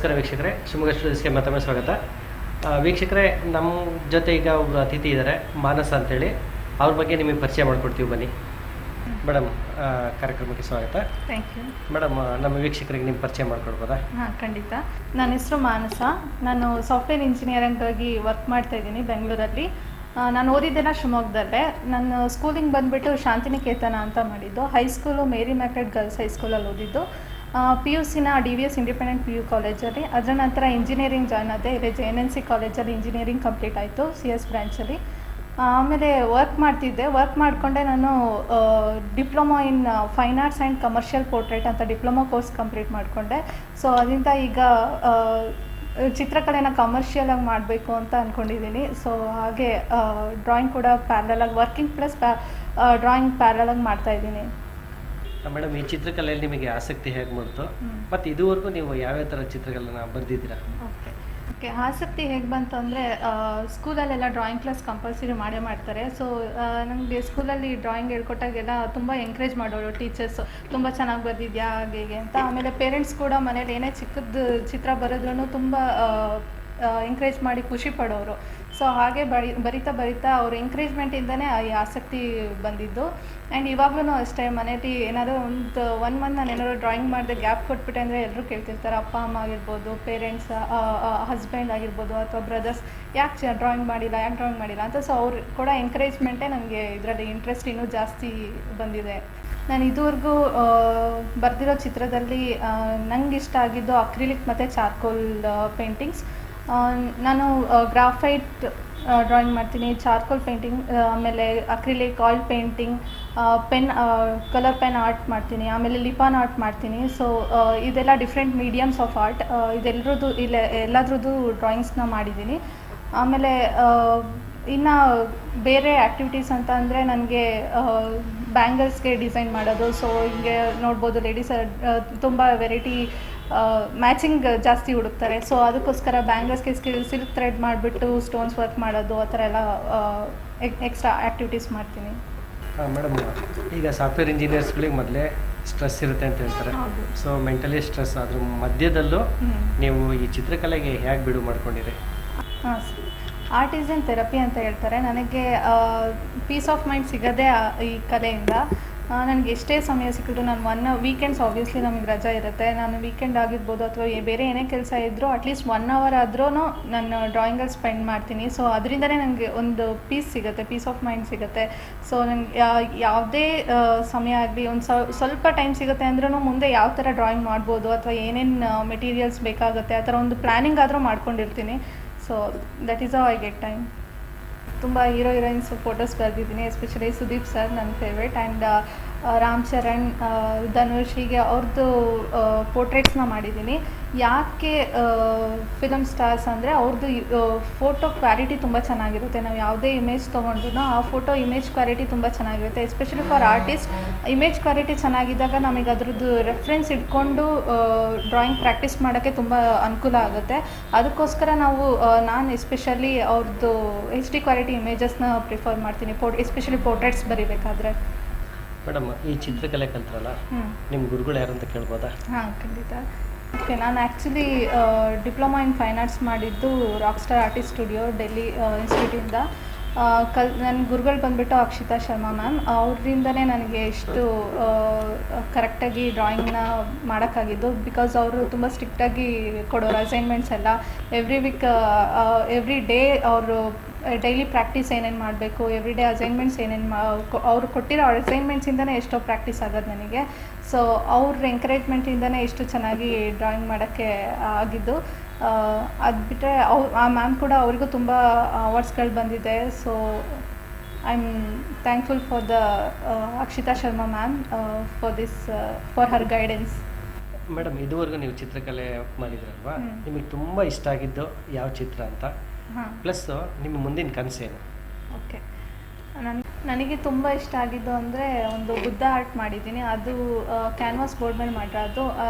ನಮಸ್ಕಾರ ವೀಕ್ಷಕರೇ, ಶಿವಮೊಗ್ಗ ಸ್ಟುಡಿಯೋಸ್ಗೆ ಮತ್ತೊಮ್ಮೆ ಸ್ವಾಗತ. ವೀಕ್ಷಕರೇ, ನಮ್ಮ ಜೊತೆ ಈಗ ಒಬ್ಬರು ಅತಿಥಿ ಇದ್ದಾರೆ, ಮಾನಸ ಅಂತೇಳಿ. ಅವ್ರ ಬಗ್ಗೆ ನಿಮಗೆ ಪರಿಚಯ ಮಾಡಿಕೊಡ್ತೀವಿ, ಬನ್ನಿ ಮೇಡಮ್. ಕಾರ್ಯಕ್ರಮಕ್ಕೆ ಸ್ವಾಗತ. Thank you madam. ನಮ್ಮ ವೀಕ್ಷಕರಿಗೆ ನಿಮ್ಮ ಪರಿಚಯ ಮಾಡಿಕೊಡ್ಬೋದಾ? ಹಾಂ, ಖಂಡಿತ. ನನ್ನ ಹೆಸರು ಮಾನಸ. ನಾನು ಸಾಫ್ಟ್ವೇರ್ ಇಂಜಿನಿಯರಿಂಗಾಗಿ ವರ್ಕ್ ಮಾಡ್ತಾ ಇದ್ದೀನಿ ಬೆಂಗಳೂರಲ್ಲಿ. ನಾನು ಓದಿದ್ದೆಲ್ಲ ಶಿವಮೊಗ್ಗದಲ್ಲೇ. ನನ್ನ ಸ್ಕೂಲಿಂಗ್ ಬಂದುಬಿಟ್ಟು ಶಾಂತಿನಿಕೇತನ ಅಂತ ಮಾಡಿದ್ದು. ಹೈಸ್ಕೂಲು ಮೇರಿ ಮ್ಯಾಕ್ರೆಟ್ ಗರ್ಲ್ಸ್ ಹೈಸ್ಕೂಲಲ್ಲಿ ಓದಿದ್ದು. PUCನ DVS ಇಂಡಿಪೆಂಡೆಂಟ್ PU ಕಾಲೇಜಲ್ಲಿ. ಅದರ ನಂತರ ಇಂಜಿನಿಯರಿಂಗ್ ಜಾಯ್ನ್ ಆದೆ. ಇಲ್ಲಿ JNNC ಕಾಲೇಜಲ್ಲಿ ಇಂಜಿನಿಯರಿಂಗ್ ಕಂಪ್ಲೀಟ್ ಆಯಿತು, CS ಬ್ರ್ಯಾಂಚಲ್ಲಿ. ಆಮೇಲೆ ವರ್ಕ್ ಮಾಡ್ತಿದ್ದೆ. ವರ್ಕ್ ಮಾಡಿಕೊಂಡೆ ನಾನು diploma in fine arts and commercial portrait ಅಂತ ಡಿಪ್ಲೊಮಾ ಕೋರ್ಸ್ ಕಂಪ್ಲೀಟ್ ಮಾಡಿಕೊಂಡೆ. ಸೊ ಅದರಿಂದ ಈಗ ಚಿತ್ರಕಲೆನ ಕಮರ್ಷಿಯಲಾಗಿ ಮಾಡಬೇಕು ಅಂತ ಅಂದ್ಕೊಂಡಿದ್ದೀನಿ. ಸೊ ಹಾಗೆ ಡ್ರಾಯಿಂಗ್ ಕೂಡ ಪ್ಯಾರಲಾಗಿ, ವರ್ಕಿಂಗ್ ಪ್ಲಸ್ ಡ್ರಾಯಿಂಗ್ ಪ್ಯಾರಲಾಗಿ ಮಾಡ್ತಾಯಿದ್ದೀನಿ. ಮೇಡಮ್, ಈ ಚಿತ್ರಕಲೆಯಲ್ಲಿ ನಿಮಗೆ ಆಸಕ್ತಿ ಹೇಗೆ ಬಂತು, ಮತ್ತು ಇದುವರೆಗೂ ನೀವು ಯಾವ್ಯಾವ ಥರ ಚಿತ್ರಗಳನ್ನ ಬರೆದಿದ್ದೀರಾ? ಓಕೆ, ಆಸಕ್ತಿ ಹೇಗೆ ಬಂತು ಅಂದರೆ, ಸ್ಕೂಲಲ್ಲೆಲ್ಲ ಡ್ರಾಯಿಂಗ್ ಕ್ಲಾಸ್ ಕಂಪಲ್ಸರಿ ಮಾಡೇ ಮಾಡ್ತಾರೆ. ಸೊ ನನಗೆ ಸ್ಕೂಲಲ್ಲಿ ಡ್ರಾಯಿಂಗ್ ಹೇಳ್ಕೊಟ್ಟಾಗೆಲ್ಲ ತುಂಬ ಎಂಕರೇಜ್ ಮಾಡೋರು ಟೀಚರ್ಸು. ತುಂಬ ಚೆನ್ನಾಗಿ ಬರೆದಿದ್ಯಾ ಹಾಗೆ ಹೀಗೆ ಅಂತ. ಆಮೇಲೆ ಪೇರೆಂಟ್ಸ್ ಕೂಡ ಮನೇಲಿ ಏನೇ ಚಿಕ್ಕದು ಚಿತ್ರ ಬರೆದ್ರೂ ತುಂಬ ಎಂಕರೇಜ್ ಮಾಡಿ ಖುಷಿ ಪಡೋರು. ಸೊ ಹಾಗೆ ಬರಿತಾ ಅವ್ರ ಎಂಕರೇಜ್ಮೆಂಟಿಂದನೇ ಈ ಆಸಕ್ತಿ ಬಂದಿದ್ದು. ಆ್ಯಂಡ್ ಇವಾಗಲೂ ಅಷ್ಟೇ, ಮನೇಲಿ ಏನಾದರೂ ಒನ್ ಮಂತ್ ನಾನು ಏನಾದರೂ ಡ್ರಾಯಿಂಗ್ ಮಾಡಿದೆ ಗ್ಯಾಪ್ ಕೊಟ್ಬಿಟ್ಟೆ ಅಂದರೆ ಎಲ್ಲರೂ ಕೇಳ್ತಿರ್ತಾರೆ. ಅಪ್ಪ ಅಮ್ಮ ಆಗಿರ್ಬೋದು, ಪೇರೆಂಟ್ಸ್, ಹಸ್ಬೆಂಡ್ ಆಗಿರ್ಬೋದು, ಅಥವಾ ಬ್ರದರ್ಸ್, ಯಾಕೆ ಡ್ರಾಯಿಂಗ್ ಮಾಡಿಲ್ಲ ಅಂತ. ಸೊ ಅವ್ರು ಕೂಡ ಎಂಕರೇಜ್ಮೆಂಟೇ ನನಗೆ ಇದರಲ್ಲಿ ಇಂಟ್ರೆಸ್ಟ್ ಇನ್ನೂ ಜಾಸ್ತಿ ಬಂದಿದೆ. ನಾನು ಇದುವರೆಗೂ ಬರೆದಿರೋ ಚಿತ್ರದಲ್ಲಿ ನಂಗೆ ಇಷ್ಟ ಆಗಿದ್ದು ಅಕ್ರಿಲಿಕ್ ಮತ್ತು ಚಾರ್ಕೋಲ್ ಪೇಂಟಿಂಗ್ಸ್. ನಾನು ಗ್ರಾಫೈಟ್ ಡ್ರಾಯಿಂಗ್ ಮಾಡ್ತೀನಿ, ಚಾರ್ಕೋಲ್ ಪೇಂಟಿಂಗ್, ಆಮೇಲೆ acrylic, oil painting, colour pen art ಮಾಡ್ತೀನಿ, ಆಮೇಲೆ ಲಿಪಾನ್ ಆರ್ಟ್ ಮಾಡ್ತೀನಿ. ಸೊ ಇದೆಲ್ಲ ಡಿಫ್ರೆಂಟ್ ಮೀಡಿಯಮ್ಸ್ ಆಫ್ ಆರ್ಟ್. ಎಲ್ಲದ್ರದ್ದು ಡ್ರಾಯಿಂಗ್ಸ್ನ ಮಾಡಿದ್ದೀನಿ. ಆಮೇಲೆ ಇನ್ನು ಬೇರೆ ಆ್ಯಕ್ಟಿವಿಟೀಸ್ ಅಂತ ಅಂದರೆ ನನಗೆ ಬ್ಯಾಂಗಲ್ಸ್ಗೆ ಡಿಸೈನ್ ಮಾಡೋದು. ಸೊ ಹಿಂಗೆ ನೋಡ್ಬೋದು, ಲೇಡೀಸ್ ತುಂಬ ವೆರೈಟಿ ಮ್ಯಾಚಿಂಗ್ ಜಾಸ್ತಿ ಹುಡುಕ್ತಾರೆ. ಸೊ ಅದಕ್ಕೋಸ್ಕರ ಬ್ಯಾಂಗಲ್ಸ್ಗೆ ಸಿಲ್ಕ್ ಥ್ರೆಡ್ ಮಾಡಿಬಿಟ್ಟು ಸ್ಟೋನ್ಸ್ ವರ್ಕ್ ಮಾಡೋದು, ಆ ಥರ ಎಲ್ಲ ಎಕ್ಸ್ಟ್ರಾ ಆ್ಯಕ್ಟಿವಿಟೀಸ್ ಮಾಡ್ತೀನಿ. ಮೇಡಮ್, ಈಗ ಸಾಫ್ಟ್ವೇರ್ ಇಂಜಿನಿಯರ್ಸ್ಗಳಿಗೆ ಮೊದಲೇ ಸ್ಟ್ರೆಸ್ ಇರುತ್ತೆ ಅಂತ ಹೇಳ್ತಾರೆ. ಸೊ ಮೆಂಟಲಿ ಸ್ಟ್ರೆಸ್, ಅದ್ರ ಮಧ್ಯದಲ್ಲೂ ನೀವು ಈ ಚಿತ್ರಕಲೆಗೆ ಹೇಗೆ ಬಿಡು ಮಾಡ್ಕೊಂಡಿರಿ? ಹಾಂ, ಆರ್ಟ್ ಈಸ್ ಆ್ಯನ್ ಥೆರಪಿ ಅಂತ ಹೇಳ್ತಾರೆ. ನನಗೆ ಪೀಸ್ ಆಫ್ ಮೈಂಡ್ ಸಿಗೋದೇ ಈ ಕಲೆಯಿಂದ. ನನಗೆ ಎಷ್ಟೇ ಸಮಯ ಸಿಕ್ಕಿದ್ರು, ನಾನು ವೀಕೆಂಡ್ಸ್ ಆಬ್ವಿಯಸ್ಲಿ ನಮಗೆ ರಜಾ ಇರುತ್ತೆ. ನಾನು ವೀಕೆಂಡ್ ಆಗಿರ್ಬೋದು ಅಥವಾ ಬೇರೆ ಏನೇ ಕೆಲಸ ಇದ್ದರೂ ಅಟ್ಲೀಸ್ಟ್ 1 hour ಆದ್ರೂ ನಾನು ಡ್ರಾಯಿಂಗಲ್ಲಿ ಸ್ಪೆಂಡ್ ಮಾಡ್ತೀನಿ. ಸೊ ಅದರಿಂದನೇ ನನಗೆ ಒಂದು ಪೀಸ್ ಆಫ್ ಮೈಂಡ್ ಸಿಗುತ್ತೆ. ಸೊ ನನಗೆ ಯಾವುದೇ ಸಮಯ ಆಗಲಿ, ಒಂದು ಸ್ವಲ್ಪ ಟೈಮ್ ಸಿಗುತ್ತೆ ಅಂದ್ರೂ ಮುಂದೆ ಯಾವ ಥರ ಡ್ರಾಯಿಂಗ್ ಮಾಡ್ಬೋದು ಅಥವಾ ಏನೇನು ಮೆಟೀರಿಯಲ್ಸ್ ಬೇಕಾಗುತ್ತೆ, ಆ ಥರ ಒಂದು ಪ್ಲ್ಯಾನಿಂಗ್ ಆದರೂ ಮಾಡ್ಕೊಂಡಿರ್ತೀನಿ. So that is how I get time. ತುಂಬ ಹೀರೋಯಿನ್ಸ್ ಫೋಟೋಸ್ ಬರೆದಿದ್ದೀನಿ, ಎಸ್ಪೆಷಲಿ ಸುದೀಪ್ ಸರ್ ನನ್ನ ಫೇವ್ರೇಟ್, ಆ್ಯಂಡ್ ರಾಮ್ ಚರಣ್, ಧನುಷ್, ಹೀಗೆ ಅವ್ರದ್ದು ಪೋರ್ಟ್ರೇಟ್ಸ್ನ ಮಾಡಿದ್ದೀನಿ. ಯಾಕೆ ಫಿಲಮ್ ಸ್ಟಾರ್ಸ್ ಅಂದರೆ ಅವ್ರದ್ದು ಫೋಟೋ ಕ್ವಾಲಿಟಿ ತುಂಬ ಚೆನ್ನಾಗಿರುತ್ತೆ. ನಾವು ಯಾವುದೇ ಇಮೇಜ್ ತೊಗೊಂಡ್ರೂ ಆ ಫೋಟೋ ಇಮೇಜ್ ಕ್ವಾಲಿಟಿ ತುಂಬ ಚೆನ್ನಾಗಿರುತ್ತೆ. Especially for artist, image quality ಚೆನ್ನಾಗಿದ್ದಾಗ ನಮಗೆ ಅದ್ರದ್ದು ರೆಫ್ರೆನ್ಸ್ ಇಟ್ಕೊಂಡು ಡ್ರಾಯಿಂಗ್ ಪ್ರಾಕ್ಟೀಸ್ ಮಾಡೋಕ್ಕೆ ತುಂಬ ಅನುಕೂಲ ಆಗುತ್ತೆ. ಅದಕ್ಕೋಸ್ಕರ ನಾನು ಎಸ್ಪೆಷಲಿ ಅವ್ರದ್ದು HD ಕ್ವಾಲಿಟಿ ಇಮೇಜಸ್ನ ಪ್ರಿಫರ್ ಮಾಡ್ತೀನಿ, ಎಸ್ಪೆಷಲಿ ಪೋರ್ಟ್ರೇಟ್ಸ್ ಬರೀಬೇಕಾದ್ರೆ. ಮೇಡಮ್, ಈ ಚಿತ್ರಕಲೆ ಕಲ್ತ್ರಲ್ಲ, ನಿಮ್ಮ ಗುರುಗಳು ಯಾರು ಅಂತ ಕೇಳ್ಬೋದಾ? ಹಾಂ, ಖಂಡಿತ. ಓಕೆ, ನಾನು actually diploma in fine arts ಮಾಡಿದ್ದು rock star artist studio, Delhi ಇನ್ಸ್ಟಿಟ್ಯೂಟಿಂದ. ನನ್ನ ಗುರುಗಳು ಬಂದುಬಿಟ್ಟು ಅಕ್ಷಿತಾ ಶರ್ಮಾ ಮ್ಯಾಮ್. ಅವರಿಂದನೇ ನನಗೆ ಎಷ್ಟು ಕರೆಕ್ಟಾಗಿ ಡ್ರಾಯಿಂಗ್ನ ಮಾಡೋಕ್ಕಾಗಿದ್ದು. ಬಿಕಾಸ್ ಅವರು ತುಂಬ ಸ್ಟ್ರಿಕ್ಟಾಗಿ ಕೊಡೋರು ಅಸೈನ್ಮೆಂಟ್ಸ್ ಎಲ್ಲ. ಎವ್ರಿ ಡೇ ಅವರು ಡೈಲಿ ಪ್ರಾಕ್ಟೀಸ್ ಏನೇನು ಮಾಡಬೇಕು, ಎವ್ರಿ ಡೇ ಅಸೈನ್ಮೆಂಟ್ಸ್ ಅವರು ಕೊಟ್ಟಿರೋ ಅಸೈನ್ಮೆಂಟ್ಸಿಂದನೇ ಎಷ್ಟೋ ಪ್ರಾಕ್ಟೀಸ್ ಆಗೋದು ನನಗೆ. ಸೊ ಅವ್ರ ಎಂಕರೇಜ್ಮೆಂಟಿಂದನೇ ಎಷ್ಟು ಚೆನ್ನಾಗಿ ಡ್ರಾಯಿಂಗ್ ಮಾಡೋಕ್ಕೆ ಆಗಿದ್ದು. ಅದು ಬಿಟ್ಟರೆ ಆ ಮ್ಯಾಮ್ ಕೂಡ ಅವರಿಗೂ ತುಂಬ ಅವಾರ್ಡ್ಸ್ಗಳು ಬಂದಿದೆ. So I am thankful for the Akshita Sharma ma'am for her guidance. Madam, ಇದುವರೆಗೂ ನೀವು ಚಿತ್ರಕಲೆ ಮಾಡಿದ್ರಲ್ವಾ, ನಿಮಗೆ ತುಂಬ ಇಷ್ಟ ಆಗಿದ್ದು ಯಾವ ಚಿತ್ರ ಅಂತ, ಪ್ಲಸ್ ನಿಮ್ಮ ಮುಂದಿನ ಕನಸೇನು? ಓಕೆ, ನನಗೆ ತುಂಬ ಇಷ್ಟ ಆಗಿದ್ದು ಅಂದರೆ ಒಂದು ಬುದ್ಧ ಆರ್ಟ್ ಮಾಡಿದ್ದೀನಿ. ಅದು ಕ್ಯಾನ್ವಾಸ್ ಬೋರ್ಡ್ ಮೇಲೆ ಮಾಡಿರೋದು,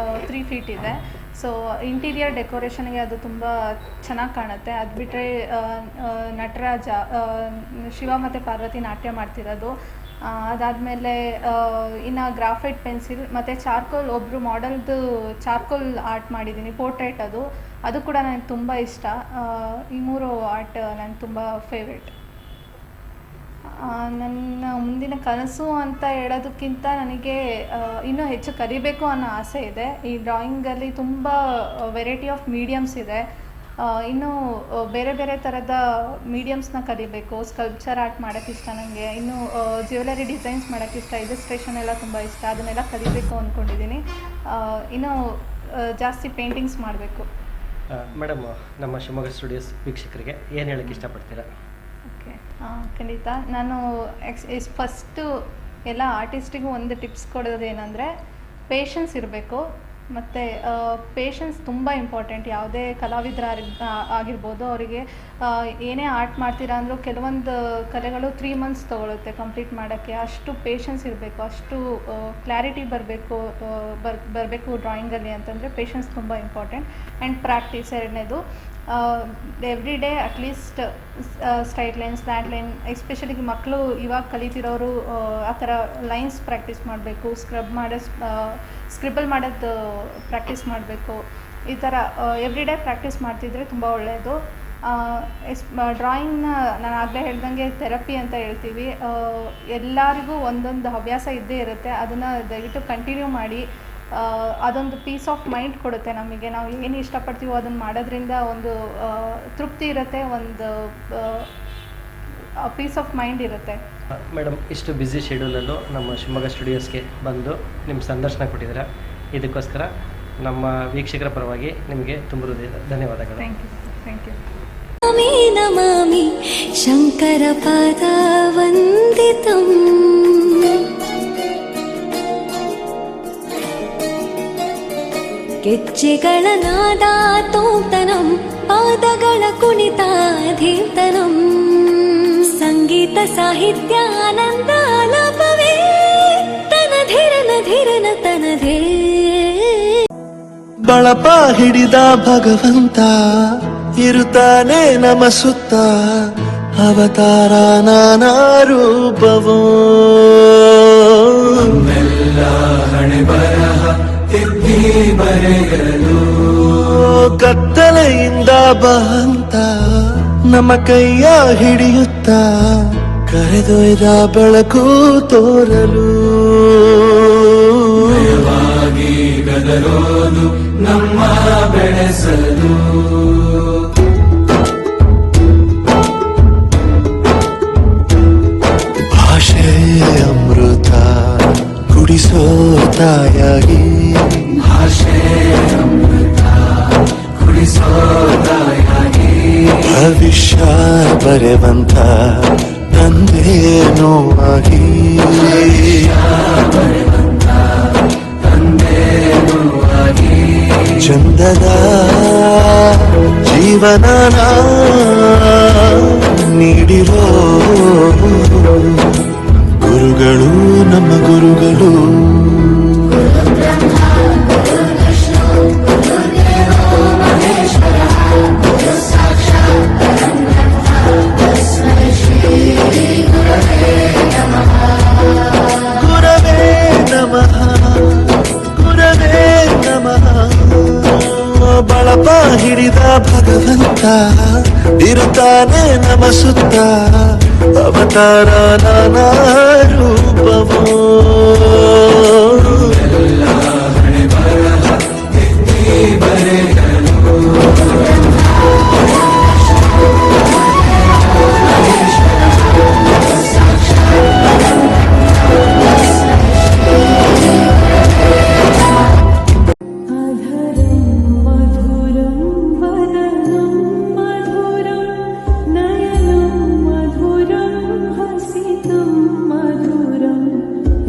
3 feet ಇದೆ. ಸೊ ಇಂಟೀರಿಯರ್ ಡೆಕೋರೇಷನ್ಗೆ ಅದು ತುಂಬ ಚೆನ್ನಾಗಿ ಕಾಣುತ್ತೆ. ಅದು ಬಿಟ್ಟರೆ ನಟರಾಜ, ಶಿವ ಮತ್ತು ಪಾರ್ವತಿ ನಾಟ್ಯ ಮಾಡ್ತಿರೋದು, ಅದಾದಮೇಲೆ ಇನ್ನು ಗ್ರಾಫೈಟ್ ಪೆನ್ಸಿಲ್ ಮತ್ತು ಚಾರ್ಕೋಲ್, ಒಬ್ಬರು ಮಾಡೆಲ್ದು ಚಾರ್ಕೋಲ್ ಆರ್ಟ್ ಮಾಡಿದ್ದೀನಿ, ಪೋರ್ಟ್ರೇಟ್ ಅದು ಕೂಡ ನನಗೆ ತುಂಬ ಇಷ್ಟ. ಈ 3 ಆರ್ಟ್ ನನಗೆ ತುಂಬ ಫೇವ್ರೆಟ್. ನನ್ನ ಮುಂದಿನ ಕನಸು ಅಂತ ಹೇಳೋದಕ್ಕಿಂತ ನನಗೆ ಇನ್ನೂ ಹೆಚ್ಚು ಕಲಿಬೇಕು ಅನ್ನೋ ಆಸೆ ಇದೆ. ಈ ಡ್ರಾಯಿಂಗಲ್ಲಿ ತುಂಬ ವೆರೈಟಿ ಆಫ್ ಮೀಡಿಯಮ್ಸ್ ಇದೆ. ಇನ್ನೂ ಬೇರೆ ಬೇರೆ ಥರದ ಮೀಡಿಯಮ್ಸ್ನ ಕಲಿಬೇಕು. ಸ್ಕಲ್ಪ್ಚರ್ ಆರ್ಟ್ ಮಾಡೋಕ್ಕಿಷ್ಟ ನನಗೆ, ಇನ್ನು ಜ್ಯುವೆಲರಿ ಡಿಸೈನ್ಸ್ ಮಾಡೋಕ್ಕಿಷ್ಟ, ಇಲಸ್ಟ್ರೇಷನ್ ಎಲ್ಲ ತುಂಬ ಇಷ್ಟ. ಅದನ್ನೆಲ್ಲ ಕಲಿಬೇಕು ಅಂದ್ಕೊಂಡಿದ್ದೀನಿ. ಇನ್ನೂ ಜಾಸ್ತಿ ಪೇಂಟಿಂಗ್ಸ್ ಮಾಡಬೇಕು. ಮೇಡಮ್, ನಮ್ಮ ಶಿವಮೊಗ್ಗ ಸ್ಟುಡಿಯೋಸ್ ವೀಕ್ಷಕರಿಗೆ ಏನು ಹೇಳೋಕ್ಕೆ ಇಷ್ಟಪಡ್ತೀರಾ? ಓಕೆ, ಖಂಡಿತ. ನಾನು ಫಸ್ಟು ಎಲ್ಲ ಆರ್ಟಿಸ್ಟಿಗೂ ಒಂದು ಟಿಪ್ಸ್ ಕೊಡೋದೇನೆಂದರೆ ಪೇಷನ್ಸ್ ಇರಬೇಕು. ಮತ್ತು ಪೇಷನ್ಸ್ ತುಂಬ ಇಂಪಾರ್ಟೆಂಟ್. ಯಾವುದೇ ಕಲಾವಿದ್ರ ಆಗಿರ್ಬೋದು, ಅವರಿಗೆ ಏನೇ ಆರ್ಟ್ ಮಾಡ್ತೀರಾ ಅಂದರೂ ಕೆಲವೊಂದು ಕಲೆಗಳು 3 ಮಂತ್ಸ್ ತೊಗೊಳುತ್ತೆ ಕಂಪ್ಲೀಟ್ ಮಾಡೋಕ್ಕೆ. ಅಷ್ಟು ಪೇಷನ್ಸ್ ಇರಬೇಕು, ಅಷ್ಟು ಕ್ಲಾರಿಟಿ ಬರಬೇಕು ಡ್ರಾಯಿಂಗಲ್ಲಿ ಅಂತಂದರೆ ಪೇಷನ್ಸ್ ತುಂಬ ಇಂಪಾರ್ಟೆಂಟ್. ಆ್ಯಂಡ್ ಪ್ರಾಕ್ಟೀಸ್ ಎರಡನೇದು. Every day at least straight line, ಸ್ಲ್ಯಾಟ್ line, especially ಮಕ್ಕಳು ಇವಾಗ ಕಲಿತಿರೋರು ಆ ಥರ ಲೈನ್ಸ್ ಪ್ರಾಕ್ಟೀಸ್ ಮಾಡಬೇಕು. ಸ್ಕ್ರಿಬಲ್ ಮಾಡೋದು ಪ್ರಾಕ್ಟೀಸ್ ಮಾಡಬೇಕು. ಈ ಥರ ಎವ್ರಿ ಡೇ ಪ್ರಾಕ್ಟೀಸ್ ಮಾಡ್ತಿದ್ರೆ ತುಂಬ ಒಳ್ಳೆಯದು. ಡ್ರಾಯಿಂಗ್ನ ನಾನು ಆಗಲೇ ಹೇಳ್ದಂಗೆ ಥೆರಪಿ ಅಂತ ಹೇಳ್ತೀವಿ. ಎಲ್ಲರಿಗೂ ಒಂದೊಂದು ಹವ್ಯಾಸ ಇದ್ದೇ ಇರುತ್ತೆ. ಅದನ್ನು ದಯವಿಟ್ಟು ಕಂಟಿನ್ಯೂ ಮಾಡಿ. ಅದೊಂದು ಪೀಸ್ ಆಫ್ ಮೈಂಡ್ ಕೊಡುತ್ತೆ ನಮಗೆ. ನಾವು ಏನು ಇಷ್ಟಪಡ್ತೀವೋ ಅದನ್ನು ಮಾಡೋದ್ರಿಂದ ಒಂದು ತೃಪ್ತಿ ಇರುತ್ತೆ, ಒಂದು ಪೀಸ್ ಆಫ್ ಮೈಂಡ್ ಇರುತ್ತೆ. ಮೇಡಮ್, ಇಷ್ಟು ಬ್ಯುಸಿ ಶೆಡ್ಯೂಲಲ್ಲೂ ನಮ್ಮ ಶಿವಮೊಗ್ಗ ಸ್ಟುಡಿಯೋಸ್ಗೆ ಬಂದು ನಿಮ್ಮ ಸಂದರ್ಶನ ಕೊಟ್ಟಿದ್ದೀರಾ. ಇದಕ್ಕೋಸ್ಕರ ನಮ್ಮ ವೀಕ್ಷಕರ ಪರವಾಗಿ ನಿಮಗೆ ತುಂಬ ಧನ್ಯವಾದಗಳು. Thank you. ನಮಾಮಿ ಶಂಕರ ಪಾದ ವಂದಿತಂ. ಗೆಜ್ಜೆಗಳ ನಾದ ತೋಂತನಂ, ಪಾದಗಳ ಕುಣಿತಾಧೀರ್ತನಂ. ಸಂಗೀತ ಸಾಹಿತ್ಯ ಆನಂದ ಆಲಾಪವೇ ತನಧಿರನ ತನಧೇ. ಬಳಪ ಹಿಡಿದ ಭಗವಂತ ಇರುತ್ತಾನೆ ನಮ ಸುತ್ತ, ಅವತಾರ ನಾನಾ ರೂಪವೋ. ಹಣೆ ಬರಹ ತಿದ್ದಿ ಬರೆಯಲು ಕತ್ತಲೆಯಿಂದ ಬಹಂತ ನಮ್ಮ ಕೈಯ ಹಿಡಿಯುತ್ತ, ಕರೆದೊಯ್ದ ಬೆಳಕು ತೋರಲು. ಗದರೋದು ನಮ್ಮ ಬೆಳೆಸಲು. ಭಾಷೆ ಅಮೃತ ಕುಡಿಸೋ ತಾಯಾಗಿ, ಭಾಷೆ ಅಮೃತ ಕುಡಿಸೋ ತಾಯಾಗಿ. ಭವಿಷ್ಯ ಬರೆವಂತ ತಂದೇನೋ ಆಗಿ, ಚಂದದ ಜೀವನ ನೀಡಿರೋ ಗುರುಗಳು ನಮ್ಮ ಗುರುಗಳು. ಗುರವೇ ನಮಃ, ಗುರವೇ ನಮಃ. ಬಳಪ ಹಿಡಿದ ಭಗವಂತ ಇರುತ್ತಾನೆ ನಮ ಸುತ್ತ, ಅವತಾರ ನಾನಾ ರೂಪವೋ.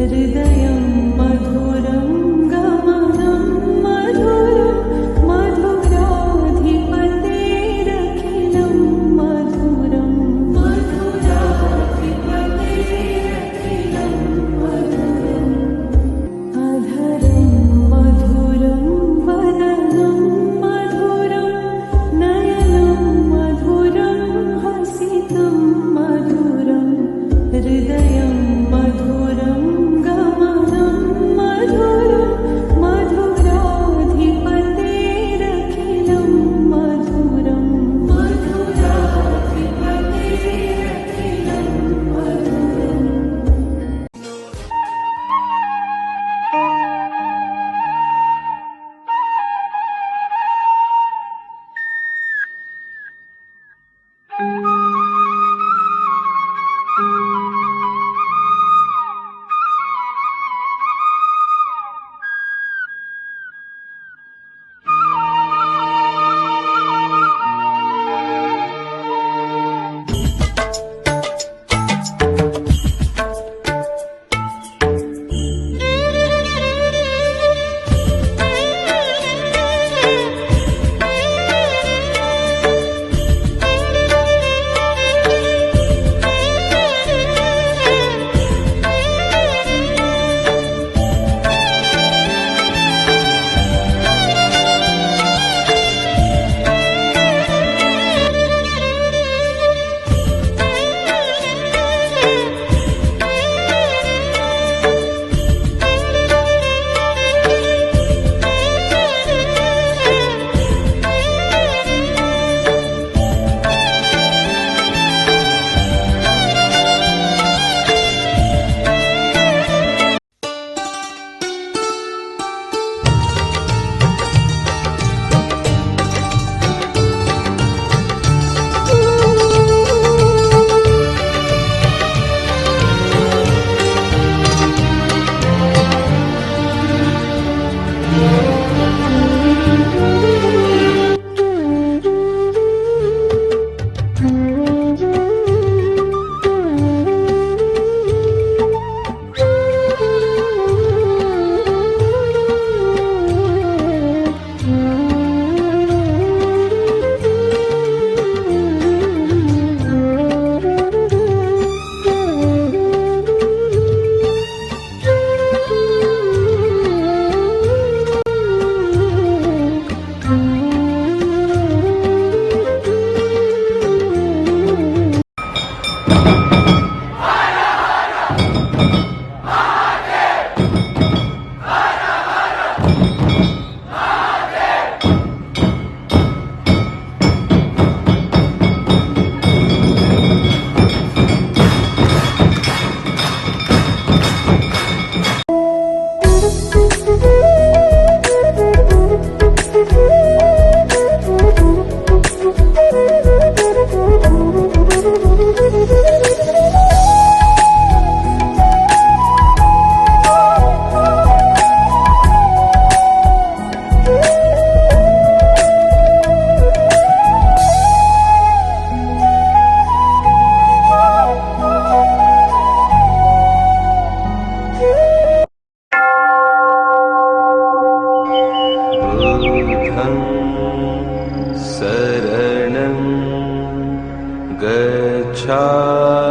हृदयं मधुरं गमनं मधुरं, मधुराधिपतेरखिलं मधुरं, मधुराधिपतेरखिलं मधुरम्. अधरं मधुरं वदनं मधुरं, नयनं मधुरं हसितं मधुरं, हृदयं मधुरं गच्छामि